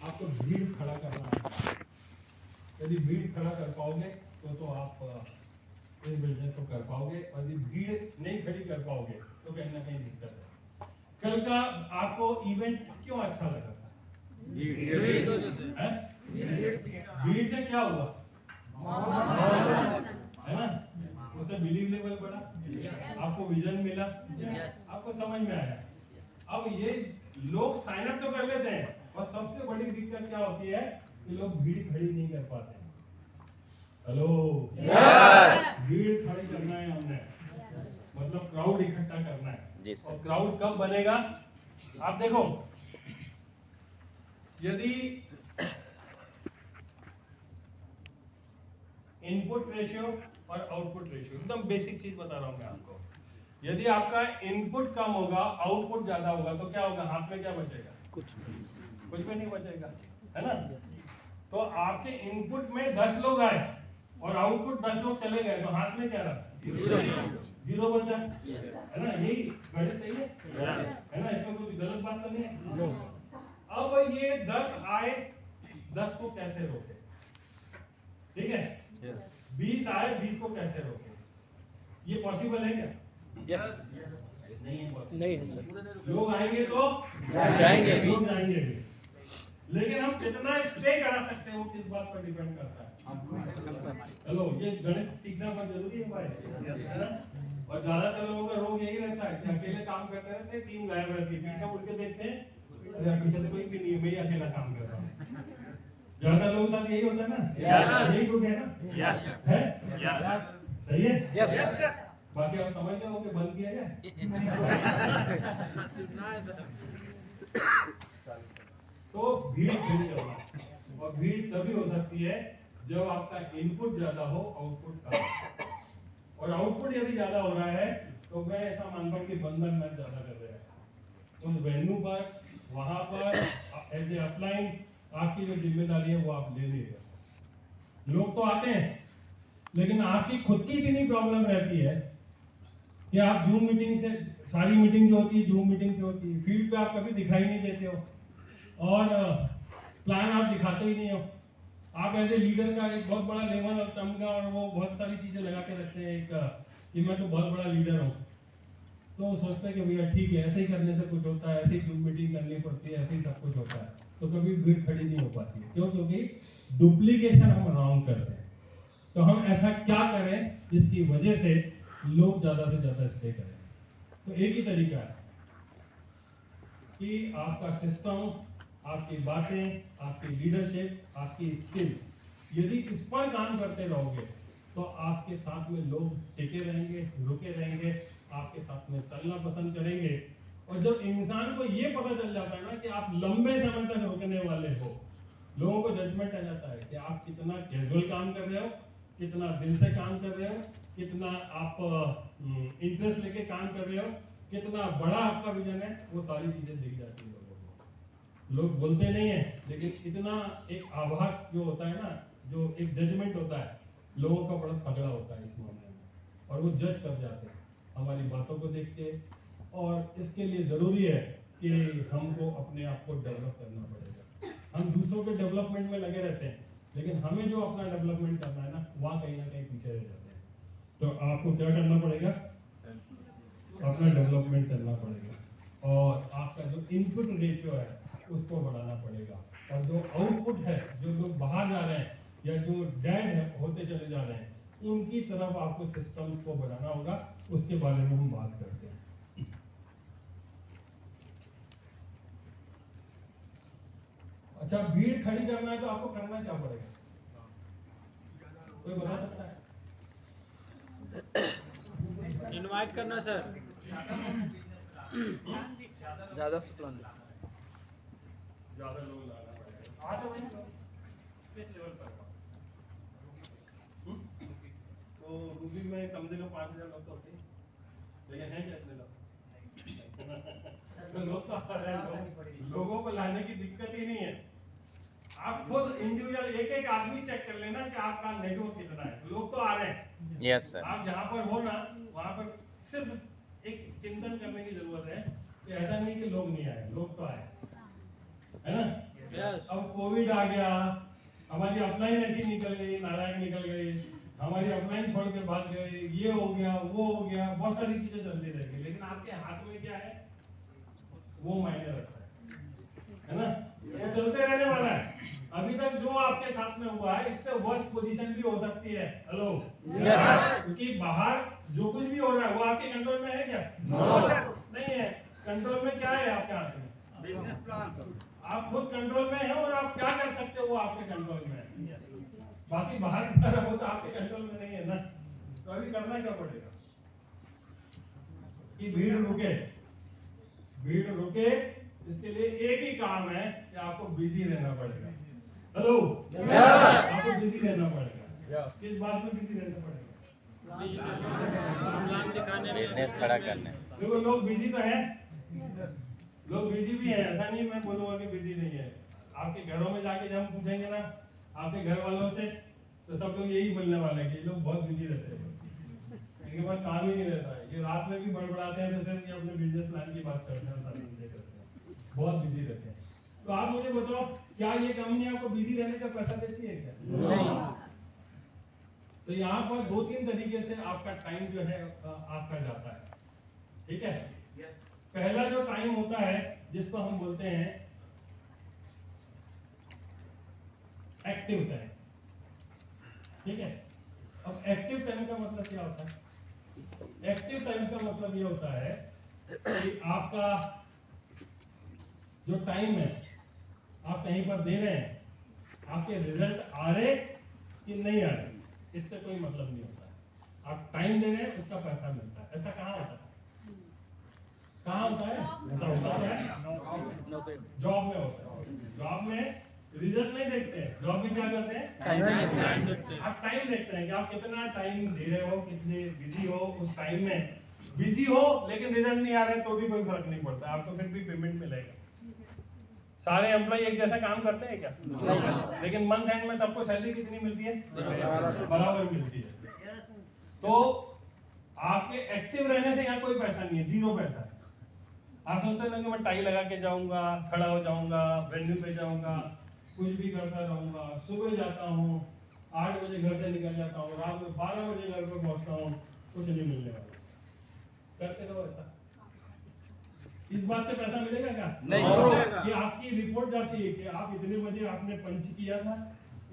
आपको भीड़ खड़ा करना है। यदि भीड़ खड़ा कर पाओगे तो आप इस बिजनेस को कर पाओगे, और यदि भीड़ नहीं खड़ी कर पाओगे तो कहीं ना कहीं दिक्कत है। कल का आपको इवेंट क्यों अच्छा लगा था? भीड़ से क्या हुआ है ना, उससे बिलीव लेवल बढ़ा, आपको विजन मिला, आपको समझ में आया। अब ये लोग साइन अप तो कर लेते हैं, और सबसे बड़ी दिक्कत क्या होती है कि लोग भीड़ खड़ी नहीं कर पाते। हेलो, भीड़ खड़ी करना है हमने, मतलब क्राउड इकट्ठा करना है। और क्राउड कब बनेगा? आप देखो, यदि इनपुट रेशियो और आउटपुट रेशियो, एकदम बेसिक चीज बता रहा हूं मैं आपको। यदि आपका इनपुट कम होगा, आउटपुट ज्यादा होगा, तो क्या होगा? हाथ में क्या बचेगा? कुछ भी नहीं बचेगा, है ना। तो आपके इनपुट में 10 लोग आए और आउटपुट 10 लोग चले गए, तो हाथ में क्या रहा? जीरो बचा, है ना। यही गणित सही है ना, इसमें कोई गलत बात तो नहीं है। अब ये 10 आए, 10 को कैसे रोके? ठीक है, 20 आए, 20 को कैसे रोके? ये पॉसिबल है क्या? नहीं है पॉसिबल। नहीं है सर। लोग आएंगे तो जाएंगे, लोग जाएंगे भी, लेकिन हम कितना स्टे करा सकते हैं वो किस बात पर डिपेंड करता है। हेलो, ये गणित सीखना बहुत जरूरी है भाई, है ना। और ज्यादातर लोगों का रोग यही रहता है कि अकेले काम करते रहते हैं, टीम गायब रहती है, पीछे मुड़ के देखते हैं, अरे पीछे तो कोई भी नहीं है, मैं ही अकेला काम कर रहा हूँ। ज्यादा लोगों के साथ यही होता है ना, यही दुख है ना, है सही है। बाकी आप समझ रहे हो कि बंद किया जाए। तो भीड़ खड़ी करना, और भीड़ तभी हो सकती है जब आपका इनपुट ज्यादा हो, आउटपुट कम हो। और आउटपुट यदि ज्यादा हो रहा है तो मैं ऐसा मानता हूं कि बंधन मैच ज्यादा कर रहे हैं उस वेन्यू पर, वहां पर एज ए अपलाइन आपकी जो जिम्मेदारी है वो आप ले नहीं रहे। लोग तो आते हैं, लेकिन आपकी खुद की इतनी प्रॉब्लम रहती है कि आप जूम मीटिंग से, सारी मीटिंग जो होती है जूम मीटिंग पे होती है, फील्ड पे आप कभी दिखाई नहीं देते हो, और प्लान आप दिखाते ही नहीं हो। आप ऐसे लीडर का एक बहुत बड़ा लेवल और तमगा और वो बहुत सारी चीजें लगा के रखते हैं, एक कि मैं तो बहुत बड़ा लीडर हूँ, तो सोचते हैं कि भैया ठीक है, ऐसे ही करने से कुछ होता है, ऐसे ही जूम मीटिंग करनी पड़ती है, ऐसे ही सब कुछ होता है, तो कभी भीड़ खड़ी नहीं हो पाती है। क्यों? क्योंकि डुप्लीकेशन हम रॉन्ग करते हैं। तो हम ऐसा क्या करें जिसकी वजह से लोग ज्यादा से ज्यादा स्टे करें? तो एक ही तरीका है कि आपका सिस्टम, आपकी बातें, आपकी लीडरशिप, आपकी स्किल्स, यदि इस पर काम करते रहोगे तो आपके साथ में लोग टिके रहेंगे, रुके रहेंगे, आपके साथ में चलना पसंद करेंगे। और जब इंसान को ये पता चल जाता है ना कि आप लंबे समय तक रुकने वाले हो, लोगों को जजमेंट आ जाता है कि आप कितना कैजुअल काम कर रहे हो, कितना दिल से काम कर रहे हो, कितना आप इंटरेस्ट लेके काम कर रहे हो, कितना बड़ा आपका विजन है, वो सारी चीजें दिख जाती है लोगों को। लोग बोलते नहीं है, लेकिन इतना एक आभास जो होता है ना, जो एक जजमेंट होता है, लोगों का बड़ा तगड़ा होता है इस मामले में, और वो जज कर जाते हैं हमारी बातों को देख के। और इसके लिए जरूरी है कि हमको अपने आप को डेवलप करना पड़ेगा। हम दूसरों के डेवलपमेंट में लगे रहते हैं, लेकिन हमें जो अपना डेवलपमेंट करना है ना, वहाँ कहीं ना कहीं पीछे रह जाते हैं। तो आपको क्या करना पड़ेगा? अपना डेवलपमेंट करना पड़ेगा, और आपका जो इनपुट रेशियो है उसको बढ़ाना पड़ेगा, और जो आउटपुट है, जो लोग बाहर जा रहे हैं या जो डेड होते चले जा रहे हैं, उनकी तरफ आपको सिस्टम्स को बढ़ाना होगा। उसके बारे में हम बात करते हैं। अच्छा, भीड़ खड़ी करना है तो आपको करना क्या पड़ेगा? कोई बता सकता है? इनवाइट करना सर, ज्यादा सप्लान, ज्यादा लोग लाना पड़ेगा। आज वही किस लेवल पर तो रूबी में कम से कम 5000 लोग तो होते हैं, लेकिन हैं कितने लोग? तो लोग तो आ रहे हैं, लोगों को लाने की दिक्कत ही नहीं है। आप खुद इंडिविजुअल एक एक आदमी चेक कर लेना कि आपका नेटवर्क कितना है। लोग तो आ रहे हैं। Yes sir. आप जहाँ पर हो ना, वहाँ पर सिर्फ एक चिंतन करने की जरूरत है कि ऐसा नहीं कि लोग नहीं आए, लोग तो आए, है ना। यस अब कोविड आ गया, हमारी अपलाइन ऐसी निकल गई, नारायण निकल गई, हमारी अपलाइन छोड़ के भाग गए, ये हो गया वो हो गया, बहुत सारी चीजें चलती रहेगी, लेकिन आपके हाथ में क्या है वो मायने रखता है ना, वो चलते रहने वाला है। अभी तक जो आपके साथ में हुआ है इससे वर्स्ट पोजीशन भी हो सकती है। हेलो, क्योंकि बाहर जो कुछ भी हो रहा है वो आपके कंट्रोल में है क्या? नहीं है। कंट्रोल में क्या है आपके हाथ में? Business plan. आप खुद कंट्रोल में है और आप क्या कर सकते हो वो आपके कंट्रोल में है। बाकी बाहर की तरफ हो तो आपके कंट्रोल में नहीं है ना। तो अभी करना क्या पड़ेगा कि भीड़ रुके, भीड़ रुके, इसके लिए एक ही काम है कि आपको बिजी रहना पड़ेगा। हेलो, आपको बिजी रहना पड़ेगा। किस बात में बिजी रहना पड़ेगा? प्लान दिखाने में, बिजनेस खड़ा करने। देखो लोग बिजी तो हैं, लोग बिजी भी हैं, ऐसा नहीं मैं बोलूंगा कि बिजी नहीं है। आपके घरों में जाके जब हम पूछेंगे ना आपके घर वालों से तो सब लोग यही बोलने वाले हैं कि ये लोग बहुत बिजी रहते हैं, इनके पास काम ही नहीं रहता है, ये रात में भी बड़बड़ाते हैं तो सिर्फ ये अपने बिजनेस प्लान की बात करते हैं, सारी चीजें करते हैं, बहुत बिजी रहते हैं। तो आप मुझे बताओ क्या ये कंपनी आपको बिजी रहने का पैसा देती है क्या? नहीं। तो यहाँ पर 2-3 तरीके से आपका टाइम जो है आपका जाता है, ठीक है। पहला जो टाइम होता है जिसको हम बोलते हैं एक्टिव टाइम, ठीक है। अब एक्टिव टाइम का मतलब क्या होता है? एक्टिव टाइम का मतलब ये होता है कि आपका जो टाइम है आप कहीं पर दे रहे हैं, आपके रिजल्ट आ रहे कि नहीं आ रहे, इससे कोई मतलब नहीं होता है। आप टाइम दे रहे हैं उसका पैसा मिलता है। ऐसा कहाँ होता है? कहाँ होता है? ऐसा होता है जॉब में होता है। जॉब में रिजल्ट नहीं देखते हैं, जॉब में क्या करते हैं? टाइम देखते हैं। आप टाइम देखते हैं कि आप कितना टाइम दे रहे हो, कितने बिजी हो उस टाइम में। बिजी हो लेकिन रिजल्ट नहीं आ रहा है तो भी कोई फर्क नहीं पड़ता, आपको फिर भी पेमेंट मिलेगा। सारे एम्प्लॉय एक जैसा काम करते हैं क्या? नहीं। लेकिन मंथ एंड में सबको सैलरी कितनी मिलती है? बराबर मिलती है। तो आपके एक्टिव रहने से यहाँ कोई पैसा नहीं है, जीरो पैसा है। आप सोचते हैं कि मैं टाई लगा के जाऊंगा, खड़ा हो जाऊंगा, वेन्यू पे जाऊंगा, कुछ भी करता रहूंगा, सुबह जाता हूँ 8 बजे घर से निकल जाता हूँ, रात में 12 बजे घर पे पहुंचता हूँ, कुछ नहीं मिलने वाला। करते रहो ऐसा, इस बात से पैसा मिलेगा क्या? नहीं। ये आपकी रिपोर्ट जाती है कि आप इतने बजे आपने पंच किया था,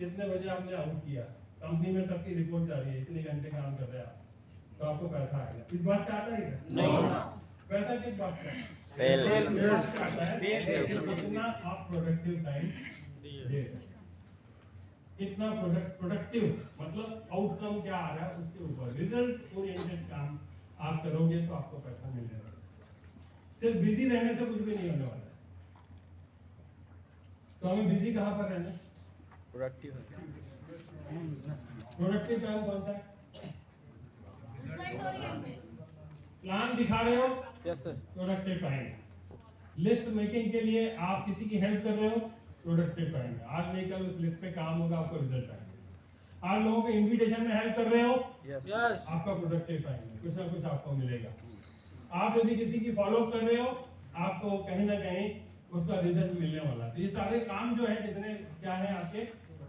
इतने बजे आपने आउट किया, कंपनी में सबकी रिपोर्ट जा रही है, इतने घंटे काम कर रहे हैं आप, तो आपको पैसा आएगा। इस बात से आता है क्या? नहीं। पैसा किस बात से? सेल। इस बात से आता है कि कितना आप प्रोडक्टिव टाइम दे रहे हैं, कितना प्रोडक्टिव मतलब आउटकम क्या आ रहा है उसके ऊपर। रिजल्ट ओरिएंटेड काम आप करोगे तो आपको पैसा मिलेगा। सिर्फ बिजी रहने से कुछ भी नहीं होने वाला है। तो हमें बिजी कहाँ पर रहना है? प्रोडक्टिव प्रोडक्टिव टाइम कौन सा है? प्लान दिखा रहे हो, yes sir. Productive time. List making के लिए आप किसी की हेल्प कर रहे हो, प्रोडक्टिव टाइम है। आज नहीं कल उस लिस्ट पे काम होगा, आपको रिजल्ट आएगा। आप लोगों के इनविटेशन में हेल्प कर रहे हो, यस आपका प्रोडक्टिव टाइम है, कुछ ना कुछ आपको मिलेगा। आप यदि किसी की फॉलो कर रहे हो, आपको कहीं ना कहीं उसका रिजल्ट मिलने वाला है। तो ये सारे काम जो है जितने क्या है आपके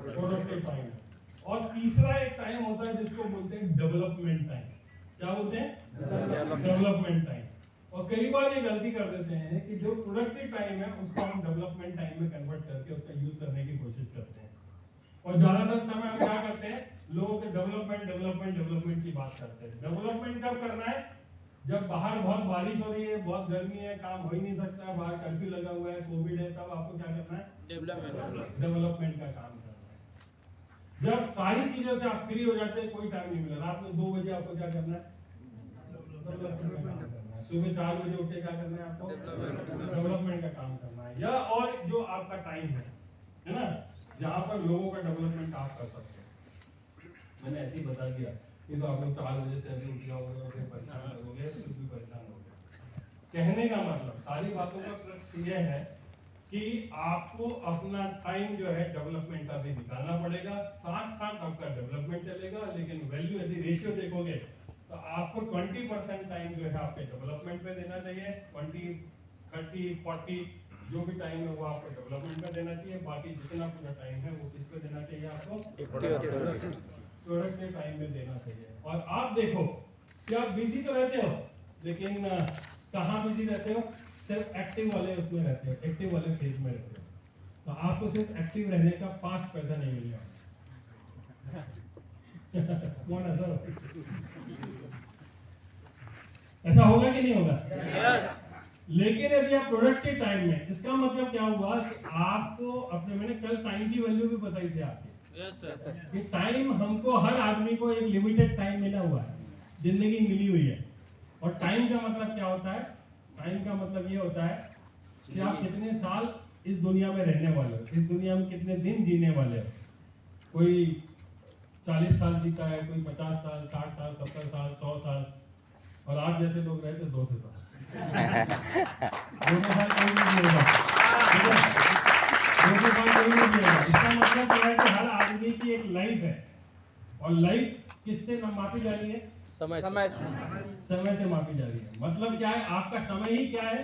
प्रोडक्टिव टाइम है। और तीसरा एक टाइम होता है जिसको बोलते हैं डेवलपमेंट टाइम। क्या बोलते हैं? Development time. और कई बार ये गलती कर देते हैं कि जो प्रोडक्टिव टाइम है उसको हम डेवलपमेंट टाइम में कन्वर्ट करके उसका यूज करने की कोशिश करते हैं। और ज्यादातर समय हम क्या करते हैं, लोगों के डेवलपमेंट की बात करते हैं। डेवलपमेंट कब करना है? जब बाहर बहुत बारिश हो रही है, बहुत गर्मी है, काम हो ही नहीं सकता, बाहर कर्फ्यू लगा हुआ है, कोविड है, तब आपको क्या करना है? डेवलपमेंट का काम करना है। जब सारी चीजों से आप फ्री हो जाते हैं, कोई टाइम नहीं मिला, रात में 2 बजे आपको क्या करना है? डेवलपमेंट का काम करना है। सुबह 4 बजे उठ के क्या करना है आपको? डेवलपमेंट का काम करना है। या और जो आपका टाइम है ना, जहाँ पर लोगों का डेवलपमेंट आप कर सकते हैं। मैंने ऐसे ही बता दिया, ये तो आप लोग 4 बजे से अभी उठ जाओगे और फिर परेशान करोगे, फिर भी परेशान होगे। कहने का मतलब सारी बातों का क्रक्स ये है कि आपको अपना टाइम जो है डेवलपमेंट का भी निकालना पड़ेगा, साथ साथ आपका डेवलपमेंट चलेगा। लेकिन वैल्यू यदि रेशियो देखोगे तो आपको 20% टाइम जो है आपके डेवलपमेंट पे देना चाहिए, 20, 30, 40 जो भी टाइम है वो आपको डेवलपमेंट में देना चाहिए, बाकी जितना पूरा टाइम है वो किसको देना चाहिए, आपको प्रोडक्टिव टाइम में देना चाहिए। और आप देखो कि आप बिजी तो रहते हो, लेकिन कहाँ बिजी रहते हो, सिर्फ एक्टिव वाले उसमें रहते हो, एक्टिव वाले फेज में रहते हो। तो आपको सिर्फ एक्टिव रहने का 5 पैसा नहीं मिलेगा। कौन है सर? ऐसा होगा कि नहीं होगा? यस। लेकिन यदि आप प्रोडक्टिव टाइम में, इसका मतलब क्या हुआ कि आपको अपने, मैंने कल टाइम की वैल्यू भी बताई थी आपकी। Yes sir. कि टाइम हमको, हर आदमी को एक लिमिटेड टाइम मिला हुआ है, जिंदगी मिली हुई है। और टाइम का मतलब क्या होता है? टाइम का मतलब ये होता है कि आप कितने साल इस दुनिया में रहने वाले हो, इस दुनिया में कितने दिन जीने वाले हो। कोई 40 साल जीता है, कोई 50 साल, 60 साल, 70 साल, 100 साल, और आप जैसे लोग रहते 200 साल। 200 साल कोई नहीं जिएगा, ठीक है? 200 साल कोई नहीं जिएगा। इसका मतलब क्या है कि हर आदमी की एक लाइफ है, और लाइफ किससे मापी जा रही है? समय से। समय से मापी जा रही है। मतलब क्या है? आपका समय ही क्या है?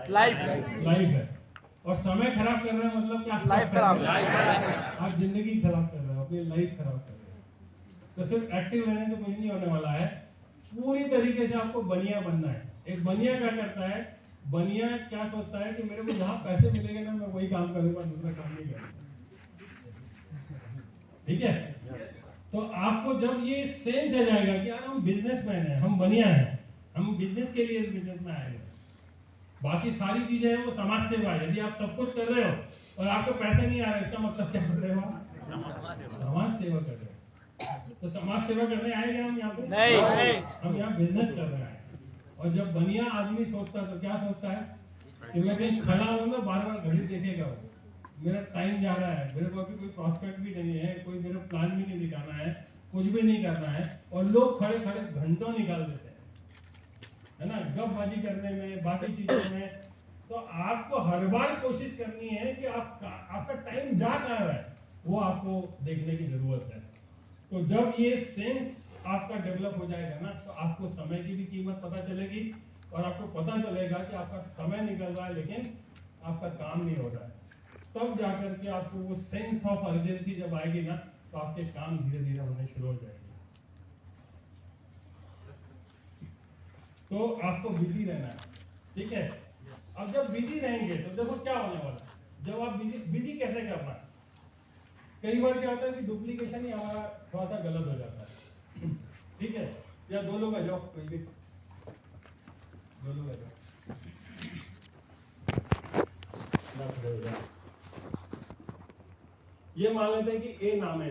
लाइफ है। और समय खराब कर रहे हैं मतलब क्या? लाइफ खराब। आप जिंदगी खराब कर रहे हो, अपनी लाइफ खराब कर रहे हो। तो सिर्फ एक्टिव रहने से कुछ नहीं होने वाला है, पूरी तरीके से आपको बनिया बनना है। एक बनिया क्या करता है? बनिया क्या सोचता है कि मेरे को जहाँ पैसे मिलेंगे ना, मैं वही काम करूंगा, दूसरा काम नहीं करूंगा। ठीक है? तो आपको जब ये सेंस आ जाएगा कि यार हम बिजनेसमैन हैं, हम बनिया हैं, हम बिजनेस के लिए इस बिजनेस में आए हैं, बाकी सारी चीजें हैं वो समाज सेवा है। यदि आप सब कुछ कर रहे हो और आपको पैसे नहीं आ रहे, इसका मतलब क्या कर रहे हो? समाज सेवा कर रहे हो। तो समाज सेवा करने आए क्या हम यहाँ पे? नहीं। हम यहाँ बिजनेस कर रहे हैं। और जब बनिया आदमी सोचता है तो क्या सोचता है कि मैं कहीं खड़ा हूँ ना, बार बार घड़ी देखेगा वो, मेरा टाइम जा रहा है, मेरे को अभी कोई प्रॉस्पेक्ट भी नहीं है, कोई मेरा प्लान भी नहीं दिखाना है, कुछ भी नहीं करना है, और लोग खड़े खड़े घंटों निकाल देते हैं, है ना, गपबाजी करने में, बाकी चीजों में। तो आपको हर बार कोशिश करनी है कि आपका टाइम जा कहाँ रहा है, वो आपको देखने की जरूरत है। तो जब ये सेंस आपका डेवलप हो जाएगा ना, तो आपको समय की भी कीमत पता चलेगी, और आपको पता चलेगा कि आपका समय निकल रहा है लेकिन आपका काम नहीं हो रहा है। तब जाकर के आपको वो सेंस ऑफ अर्जेंसी जब आएगी ना, तो आपके काम धीरे धीरे होने शुरू हो जाएंगे। तो आपको बिजी रहना है, ठीक है? अब जब बिजी रहेंगे तो देखो क्या होने वाला है। जब आप बिजी कैसे करना है? कई बार क्या होता है कि डुप्लीकेशन ही हमारा थोड़ा सा गलत हो जाता है, ठीक है? या दो लोग आ जाओ, कोई भी दो लोग आ जाओ। ये मान लेते हैं कि ए नाम है,